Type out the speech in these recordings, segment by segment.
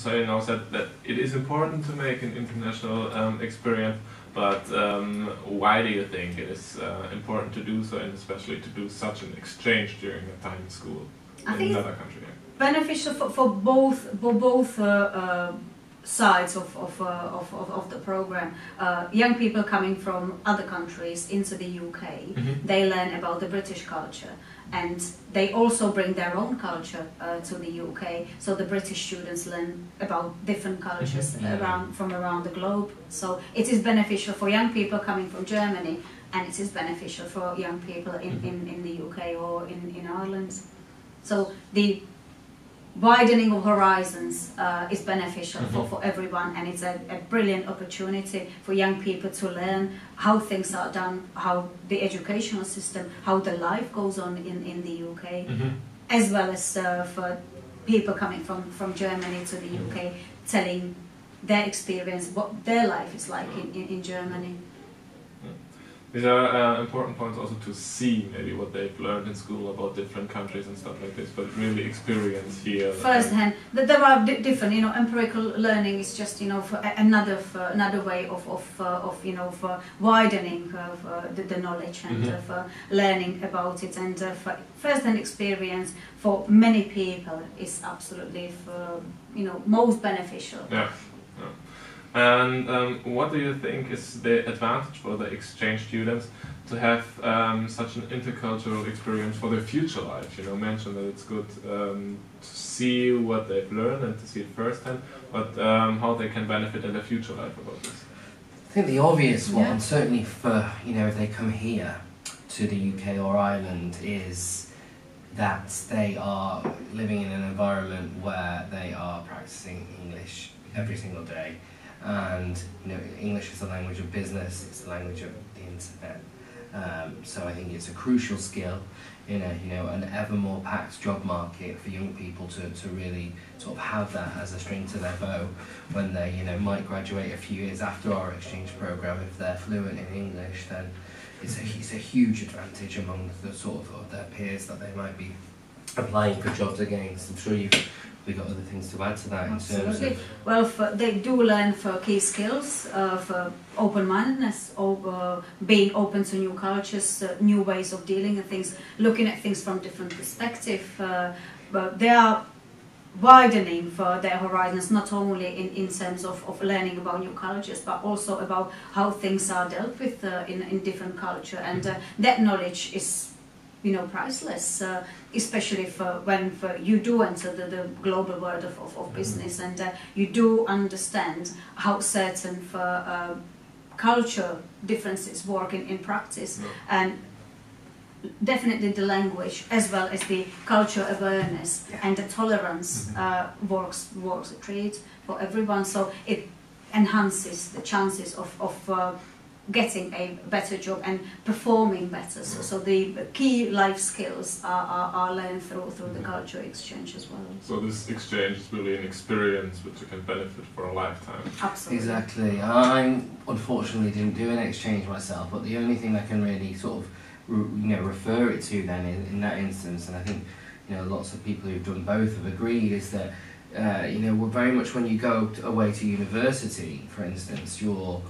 So you know said that it is important to make an international experience, but why do you think it is important to do so, and especially to do such an exchange during a time in school in another country? Beneficial for both sides of the program. Young people coming from other countries into the UK, they learn about the British culture, and they also bring their own culture to the UK. So the British students learn about different cultures from around the globe. So it is beneficial for young people coming from Germany, and it is beneficial for young people in the UK or in Ireland. So the widening of horizons is beneficial for everyone, and it's a brilliant opportunity for young people to learn how things are done, how the educational system, how the life goes on in the UK, as well as for people coming from Germany to the UK, telling their experience, what their life is like in Germany. These are important points also to see maybe what they've learned in school about different countries and stuff like this, but really experience here. Firsthand. There are different, you know, empirical learning is just, you know, for another way of you know, for widening the knowledge and for learning about it, and for firsthand experience for many people is absolutely, you know, most beneficial. Yeah. And what do you think is the advantage for the exchange students to have such an intercultural experience for their future life? You know, mention that it's good to see what they've learned and to see it firsthand, but how they can benefit in their future life about this. I think the obvious one, certainly for, you know, if they come here to the UK or Ireland, is that they are living in an environment where they are practicing English every single day. And you know, English is the language of business, it's the language of the internet. So I think it's a crucial skill in a, you know, an ever more packed job market for young people to really sort of have that as a string to their bow when they, you know, might graduate a few years after our exchange program. If they're fluent in English, then it's a huge advantage among the sort of their peers that they might be applying for jobs against. I'm sure we've got other things to add to that. Absolutely. In terms of, well, they do learn for key skills, for open-mindedness, being open to new cultures, new ways of dealing with things, looking at things from different perspectives. But they are widening for their horizons, not only in terms of learning about new cultures, but also about how things are dealt with in different culture, and that knowledge is, you know, priceless, especially when you do enter the global world of business, and you do understand how certain culture differences work in practice, and definitely the language as well as the culture awareness and the tolerance works great for everyone. So it enhances the chances of getting a better job and performing better. So the key life skills are learned through the culture exchange as well. So this exchange is really an experience which you can benefit for a lifetime. Absolutely. Exactly. I unfortunately didn't do an exchange myself, but the only thing I can really sort of refer it to then in that instance, and I think, you know, lots of people who've done both have agreed, is that you know, very much when you go away to university, for instance, your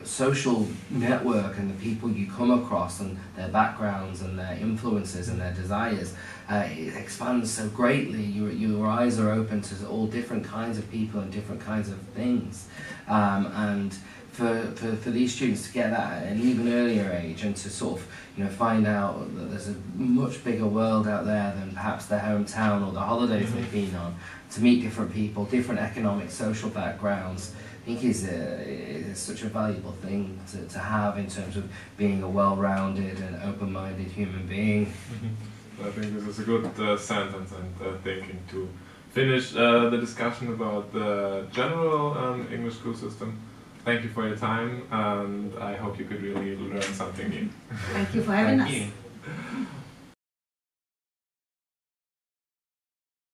social network and the people you come across and their backgrounds and their influences and their desires, it expands so greatly. Your eyes are open to all different kinds of people and different kinds of things, and for these students to get that at an even earlier age, and to sort of, you know, find out that there's a much bigger world out there than perhaps their hometown or the holidays they've been on, to meet different people, different economic, social backgrounds, I think is such a valuable thing to have in terms of being a well-rounded and open-minded human being. I think this is a good sentence and thinking to finish the discussion about the general English school system. Thank you for your time, and I hope you could really learn something new. Thank you for having us.